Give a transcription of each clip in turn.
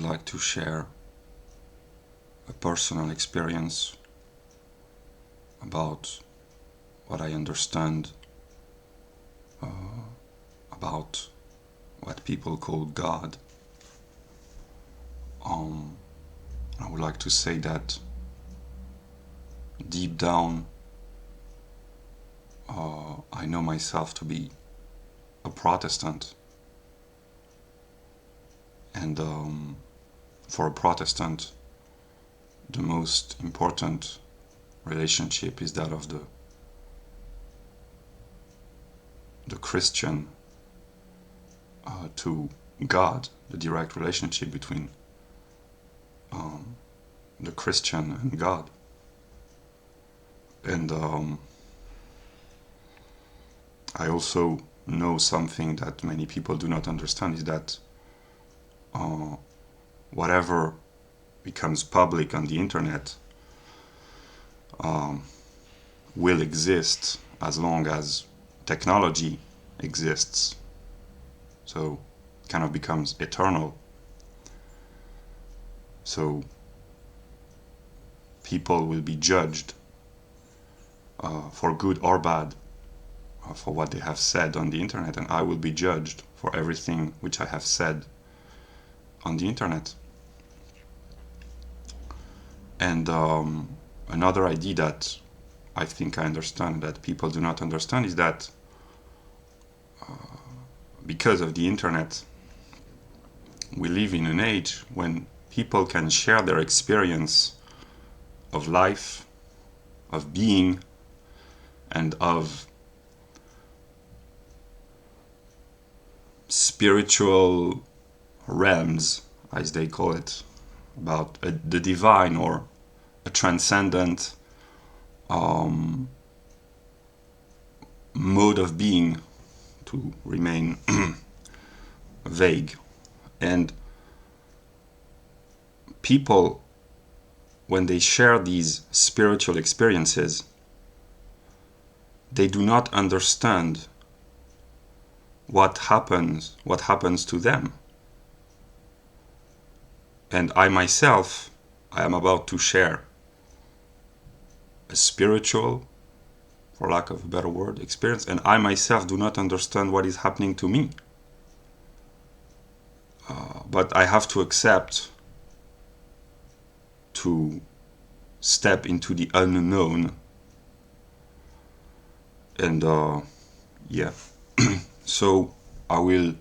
like to share a personal experience about what I understand about what people call God. I would like to say that deep down I know myself to be a Protestant, and for a Protestant the most important relationship is that of the Christian to God, the direct relationship between the Christian and God. And I also know something that many people do not understand, is that whatever becomes public on the internet will exist as long as technology exists. So it kind of becomes eternal. So people will be judged for good or bad for what they have said on the internet, and I will be judged for everything which I have said on the internet. And another idea that I think I understand that people do not understand is that because of the internet we live in an age when people can share their experience of life, of being, and of spiritual realms, as they call it, about the divine or a transcendent mode of being, to remain vague. And people, when they share these spiritual experiences, they do not understand what happens to them. And I myself, I am about to share a spiritual, for lack of a better word, experience, and I myself do not understand what is happening to me. But I have to accept to step into the unknown. And yeah, so I will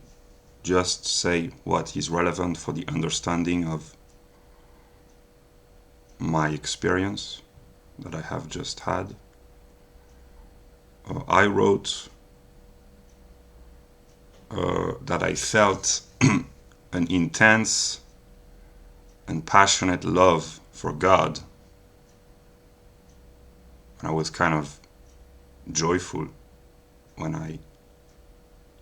just say what is relevant for the understanding of my experience that I have just had. I wrote that I felt an intense and passionate love for God. And I was kind of joyful when I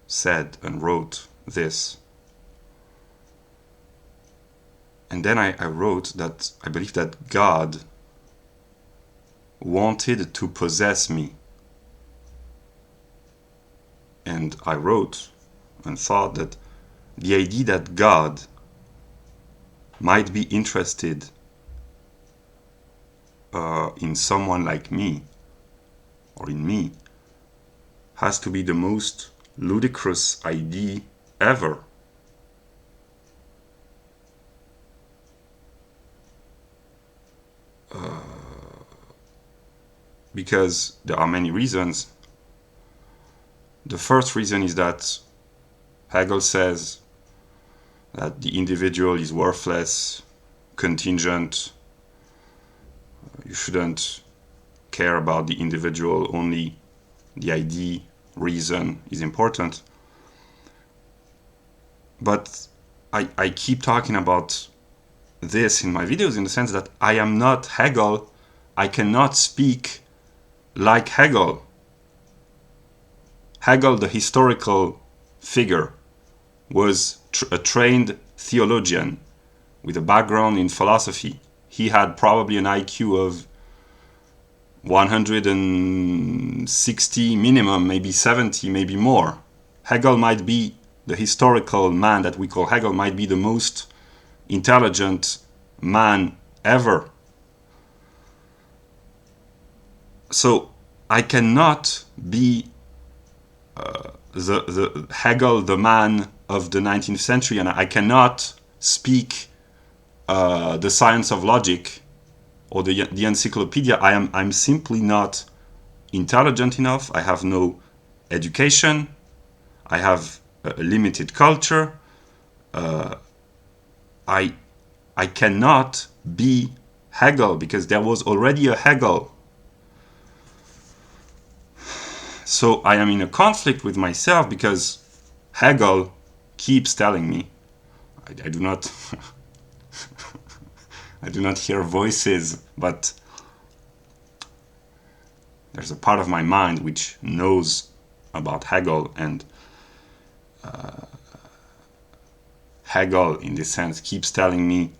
said and wrote this. And then I wrote that I believe that God wanted to possess me. And I wrote and thought that the idea that God might be interested in someone like me, or in me, has to be the most ludicrous idea ever. Because there are many reasons. The first reason is that Hegel says that the individual is worthless, contingent. You shouldn't care about the individual, only the idea, reason is important. But I keep talking about this in my videos in the sense that I am not Hegel. I cannot speak like Hegel. Hegel, the historical figure, was a trained theologian with a background in philosophy. He had probably an IQ of 160 minimum, maybe 70, maybe more. Hegel might be, the historical man that we call Hegel might be the most intelligent man ever. So I cannot be the Hegel, the man of the 19th century, and I cannot speak the science of logic or the encyclopedia. I'm simply not intelligent enough. I have no education. I have a limited culture. I cannot be Hegel because there was already a Hegel. So I am in a conflict with myself because Hegel keeps telling me, I do not I do not hear voices, but there's a part of my mind which knows about Hegel, and Hegel in this sense keeps telling me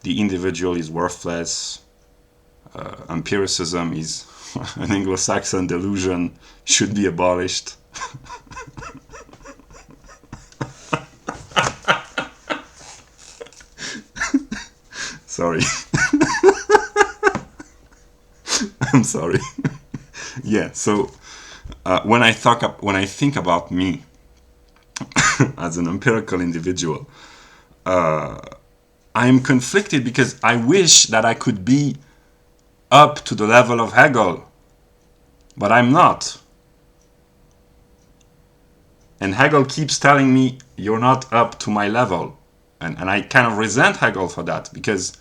the individual is worthless, empiricism is an Anglo-Saxon delusion, should be abolished. Sorry. I'm sorry. Yeah, so when I think about me as an empirical individual, I am conflicted because I wish that I could be up to the level of Hegel, but I'm not. And Hegel keeps telling me, you're not up to my level. And I kind of resent Hegel for that, because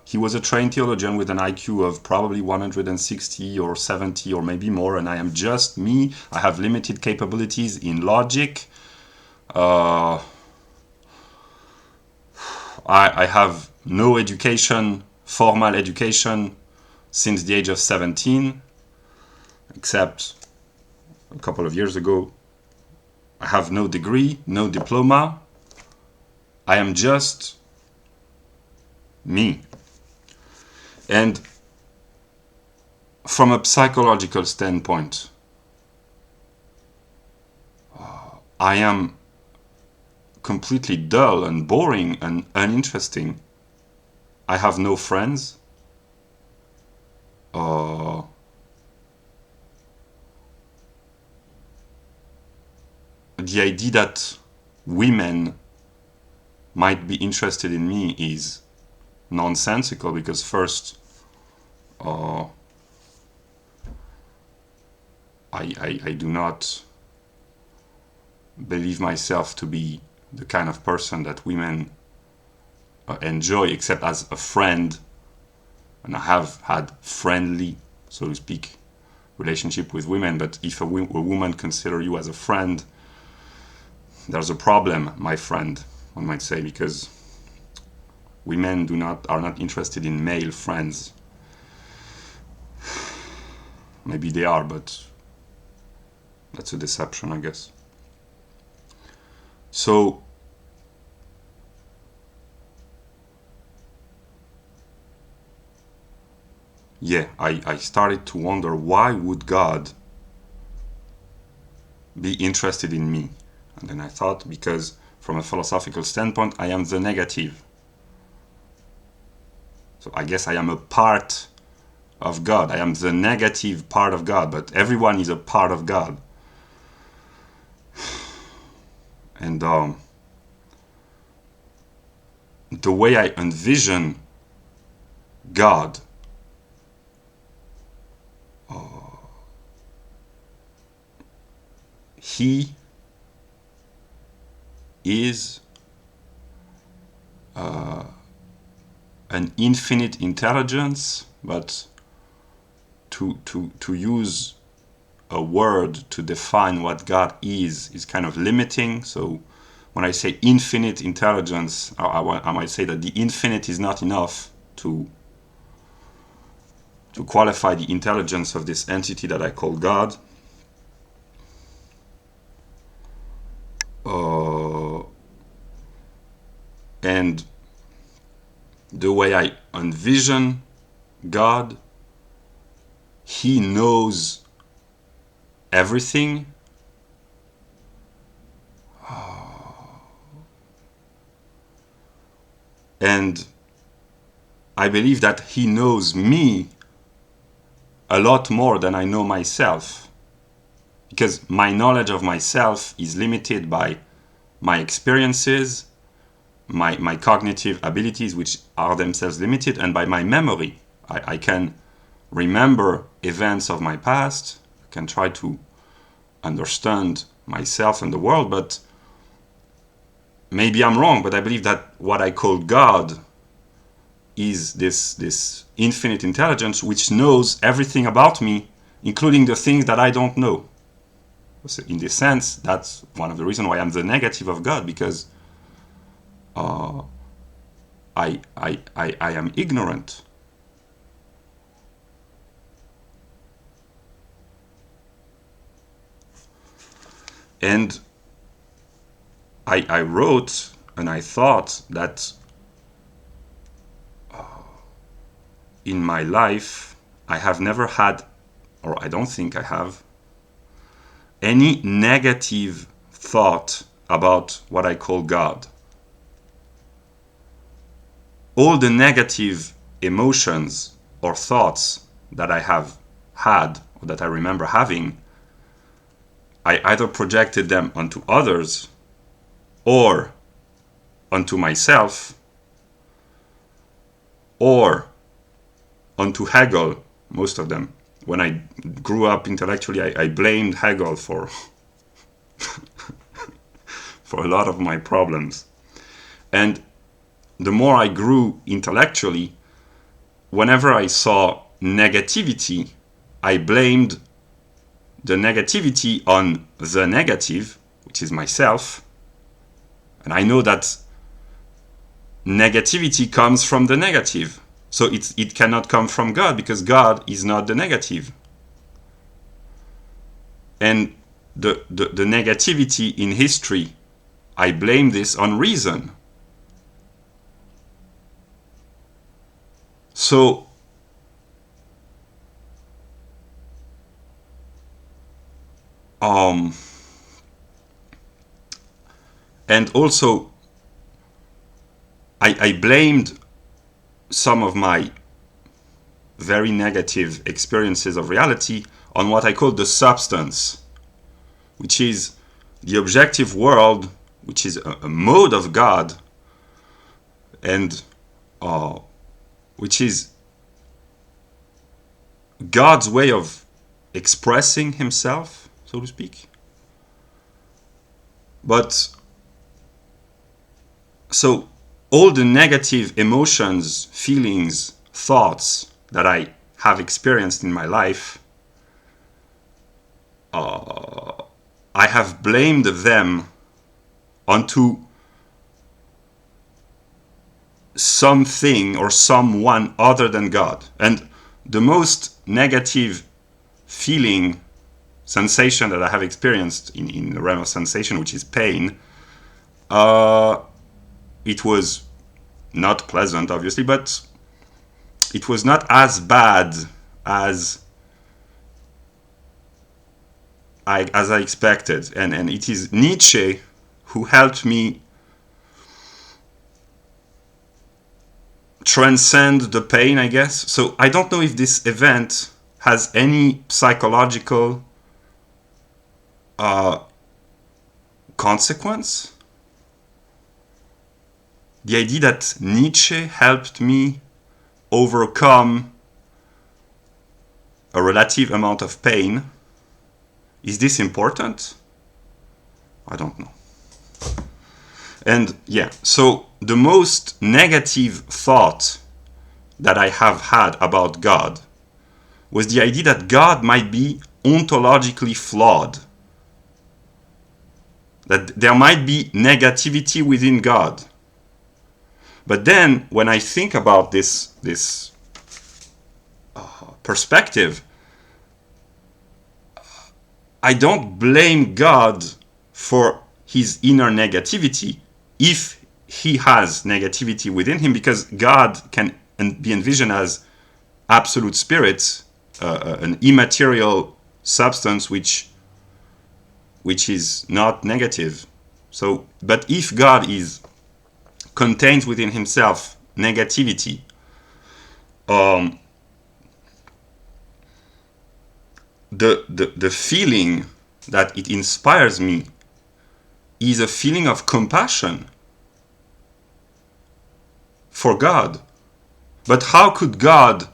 he was a trained theologian with an IQ of probably 160 or 70 or maybe more, and I am just me. I have limited capabilities in logic. I have no education, formal education, since the age of 17, except a couple of years ago. I have no degree, no diploma. I am just me. And from a psychological standpoint, I am completely dull and boring and uninteresting. I have no friends. The idea that women might be interested in me is nonsensical, because first, I do not believe myself to be the kind of person that women enjoy, except as a friend. And I have had friendly, so to speak, relationship with women. But if a woman considers you as a friend, there's a problem, my friend, one might say, because women are not interested in male friends. Maybe they are, but that's a deception, I guess. So yeah, I started to wonder, why would God be interested in me? And then I thought, because from a philosophical standpoint, I am the negative. So I guess I am a part of God. I am the negative part of God, but everyone is a part of God. And the way I envision God, he is an infinite intelligence, but to use a word to define what God is kind of limiting. So when I say infinite intelligence, I might say that the infinite is not enough to qualify the intelligence of this entity that I call God. And the way I envision God, he knows everything. And I believe that he knows me a lot more than I know myself, because my knowledge of myself is limited by my experiences, my cognitive abilities, which are themselves limited, and by my memory. I can remember events of my past, I can try to understand myself and the world, but maybe I'm wrong, but I believe that what I call God is this infinite intelligence which knows everything about me, including the things that I don't know. So in this sense, that's one of the reasons why I'm the negative of God, because I am ignorant. And I wrote and I thought that in my life I have never had, or I don't think I have, any negative thought about what I call God. All the negative emotions or thoughts that I have had, or that I remember having, I either projected them onto others or onto myself or onto Hegel, most of them. When I grew up intellectually, I blamed Hegel for for a lot of my problems. And the more I grew intellectually, whenever I saw negativity, I blamed the negativity on the negative, which is myself. And I know that negativity comes from the negative. So it cannot come from God, because God is not the negative. And the negativity in history, I blame this on reason. So and also I blamed some of my very negative experiences of reality on what I call the substance, which is the objective world, which is a mode of God, and which is God's way of expressing himself, so to speak. But so all the negative emotions, feelings, thoughts that I have experienced in my life, I have blamed them onto something or someone other than God. And the most negative feeling, sensation that I have experienced in the realm of sensation, which is pain, it was not pleasant, obviously, but it was not as bad as I expected. And it is Nietzsche who helped me transcend the pain, I guess. So I don't know if this event has any psychological consequence. The idea that Nietzsche helped me overcome a relative amount of pain, is this important? I don't know. And yeah, so the most negative thought that I have had about God was the idea that God might be ontologically flawed, that there might be negativity within God. But then when I think about this perspective, I don't blame God for his inner negativity if he has negativity within him, because God can be envisioned as absolute spirit, an immaterial substance which is not negative. So, but if God is contains within himself negativity. The feeling that it inspires me is a feeling of compassion for God. But how could God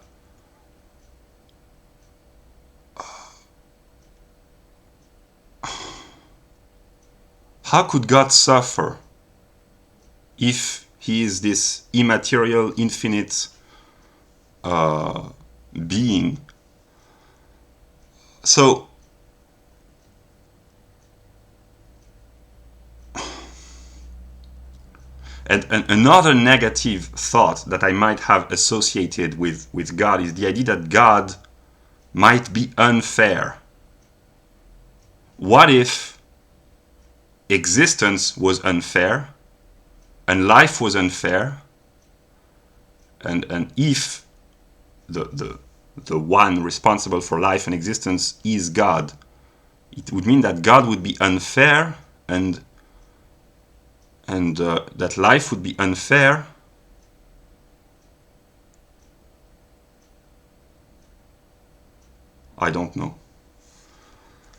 suffer if he is this immaterial, infinite being? So and another negative thought that I might have associated with God is the idea that God might be unfair. What if existence was unfair and life was unfair, and if the one responsible for life and existence is God, it would mean that God would be unfair, and that life would be unfair. I don't know.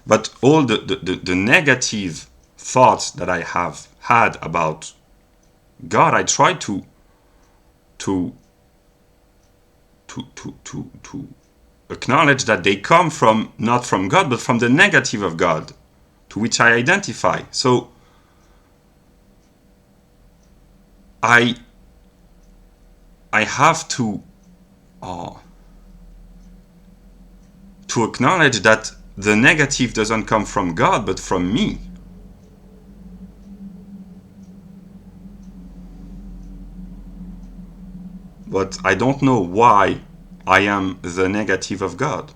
But all the negative thoughts that I have had about God, I try to acknowledge that they come from, not from God, but from the negative of God, to which I identify. So I have to acknowledge that the negative doesn't come from God, but from me. But I don't know why I am the negative of God.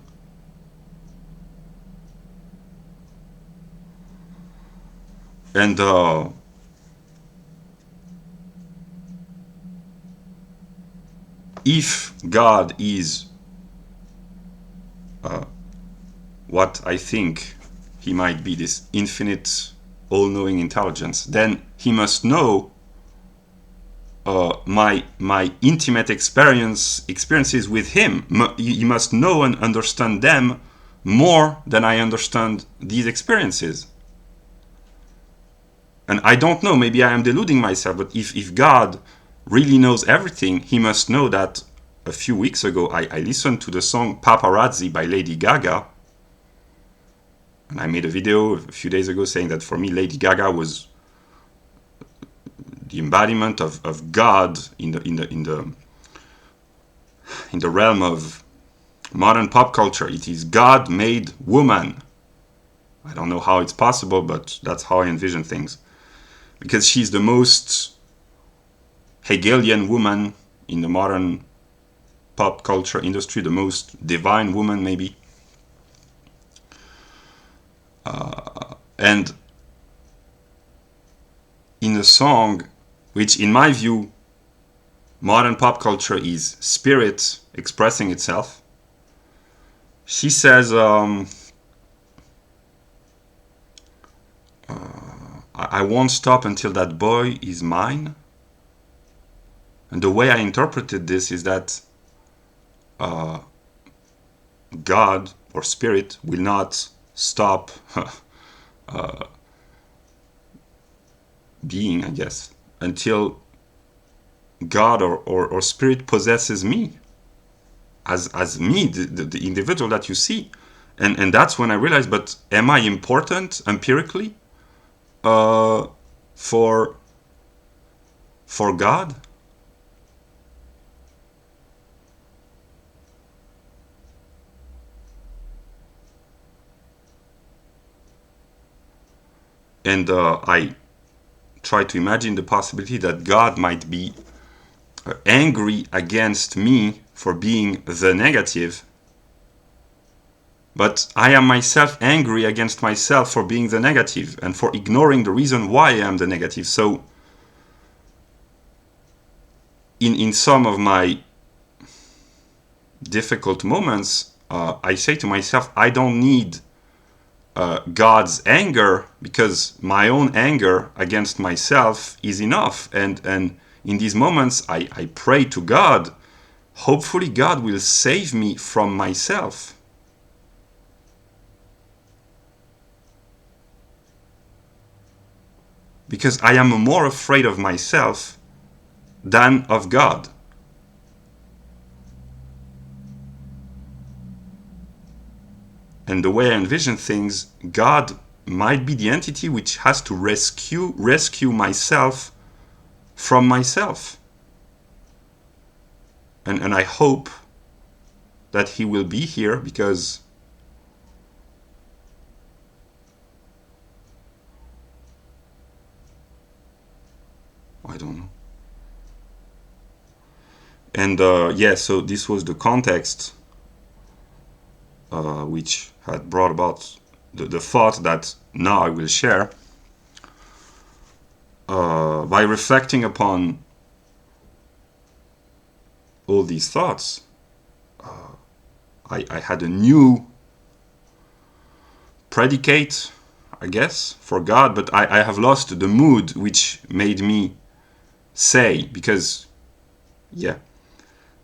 And if God is what I think he might be, this infinite, all-knowing intelligence, then he must know my intimate experiences with him. He must know and understand them more than I understand these experiences. And I don't know, maybe I am deluding myself, but if God really knows everything, he must know that a few weeks ago I listened to the song Paparazzi by Lady Gaga, and I made a video a few days ago saying that for me Lady Gaga was the embodiment of God in the realm of modern pop culture. It is God made woman. I don't know how it's possible, but that's how I envision things. Because she's the most Hegelian woman in the modern pop culture industry, the most divine woman maybe. And in a song, which in my view, modern pop culture is spirit expressing itself, she says, I won't stop until that boy is mine. And the way I interpreted this is that God or spirit will not stop being, I guess, until God or spirit possesses me as me, the individual that you see. And that's when I realized, but am I important empirically for God? And I try to imagine the possibility that God might be angry against me for being the negative, but I am myself angry against myself for being the negative and for ignoring the reason why I am the negative. So in some of my difficult moments, I say to myself, I don't need God's anger, because my own anger against myself is enough, and in these moments, I pray to God. Hopefully God will save me from myself. Because I am more afraid of myself than of God. And the way I envision things, God might be the entity which has to rescue myself from myself. And I hope that he will be here, because I don't know. And so this was the context which had brought about the thought that now I will share. By reflecting upon all these thoughts, I had a new predicate, I guess, for God, but I have lost the mood which made me say, because,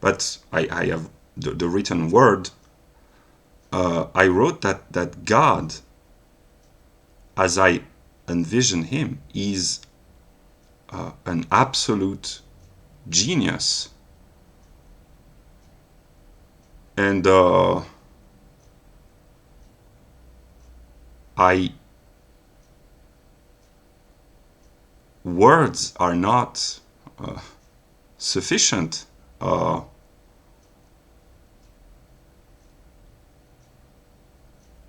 but I have the written word. I wrote that God, as I envision him, is an absolute genius. And words are not sufficient.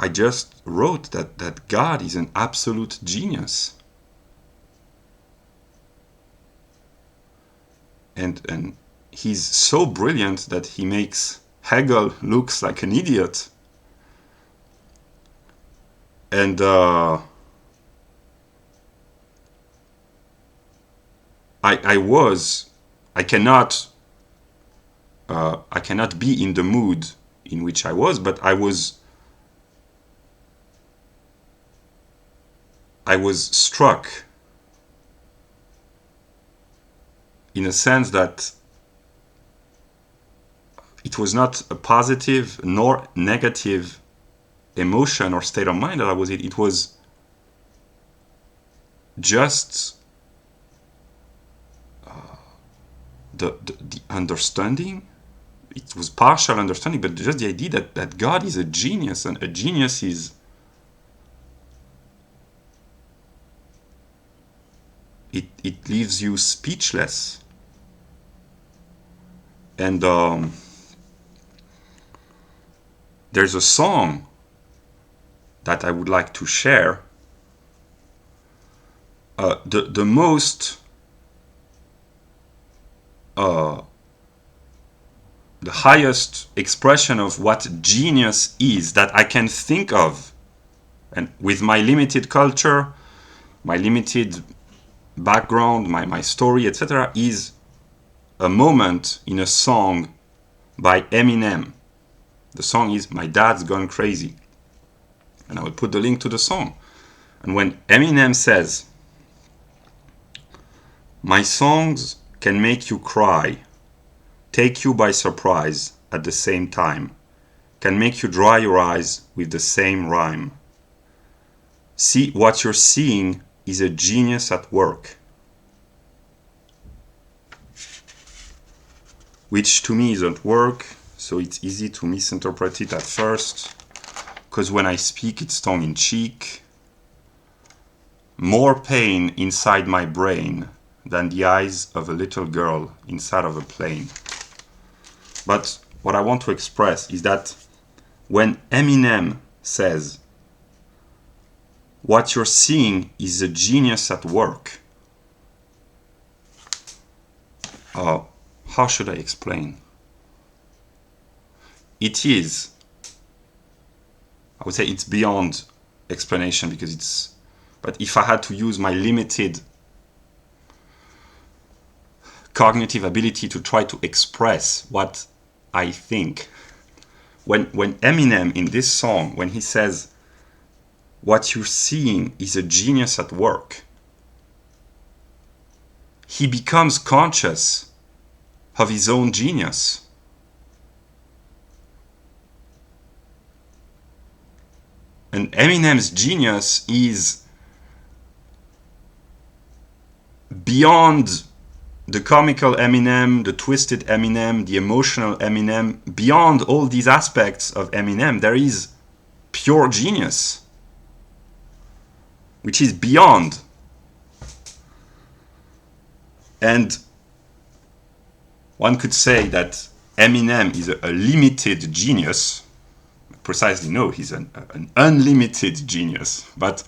I just wrote that God is an absolute genius. And he's so brilliant that he makes Hegel looks like an idiot. And I cannot be in the mood in which I was, but I was struck in a sense that it was not a positive nor negative emotion or state of mind that I was in. It was just the understanding. It was partial understanding, but just the idea that God is a genius, and a genius is it leaves you speechless. And there's a song that I would like to share. The most the highest expression of what genius is that I can think of, and with my limited culture, my limited background, my story, etc., is a moment in a song by Eminem. The song is My Dad's Gone Crazy. And I will put the link to the song. And when Eminem says, "My songs can make you cry, take you by surprise at the same time, can make you dry your eyes with the same rhyme. See, what you're seeing is a genius at work." Which to me isn't work, so it's easy to misinterpret it at first, because when I speak it's tongue-in-cheek. More pain inside my brain than the eyes of a little girl inside of a plane. But what I want to express is that when Eminem says, "What you're seeing is a genius at work," how should I explain? It is, I would say it's beyond explanation, because it's, but if I had to use my limited cognitive ability to try to express what I think, when Eminem in this song, when he says, "What you're seeing is a genius at work," he becomes conscious of his own genius. And Eminem's genius is beyond the comical Eminem, the twisted Eminem, the emotional Eminem. Beyond all these aspects of Eminem, there is pure genius, which is beyond. And one could say that Eminem is a limited genius. Precisely, no, he's an unlimited genius. But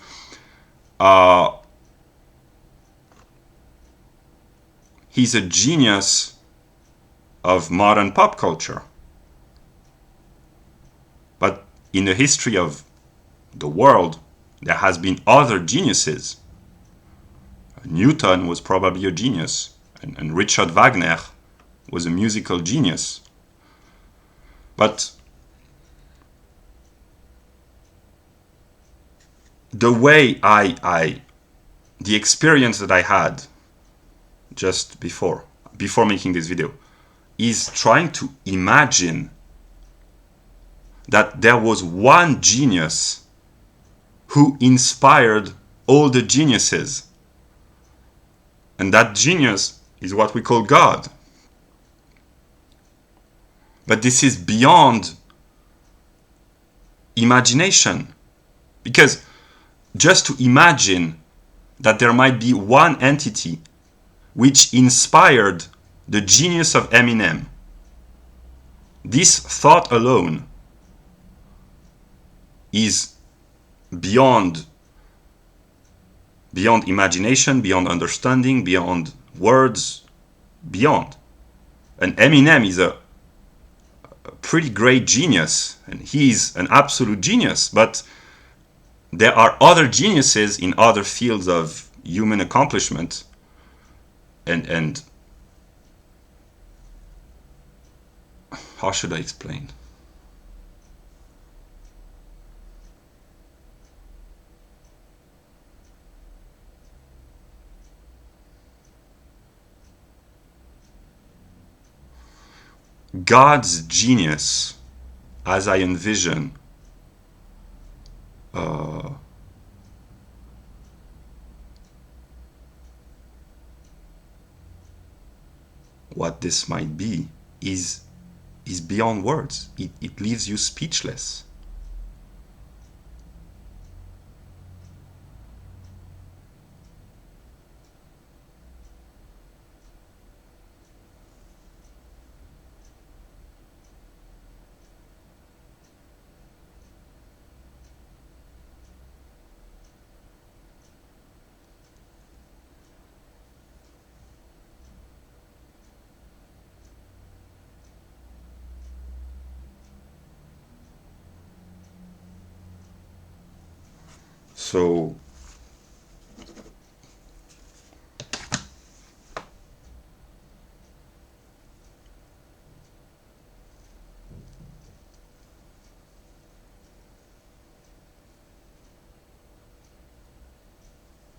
he's a genius of modern pop culture. But in the history of the world, there has been other geniuses. Newton was probably a genius, and Richard Wagner was a musical genius. But the way the experience that I had just before making this video is trying to imagine that there was one genius who inspired all the geniuses. And that genius is what we call God. But this is beyond imagination. Because just to imagine that there might be one entity which inspired the genius of Eminem, this thought alone is beyond imagination, beyond understanding, beyond words, beyond. And Eminem is a pretty great genius, and he's an absolute genius, but there are other geniuses in other fields of human accomplishment, and how should I explain? God's genius, as I envision, what this might be, is beyond words. It leaves you speechless. So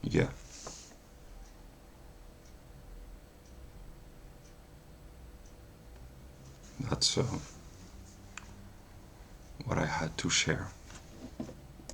yeah. That's what I had to share.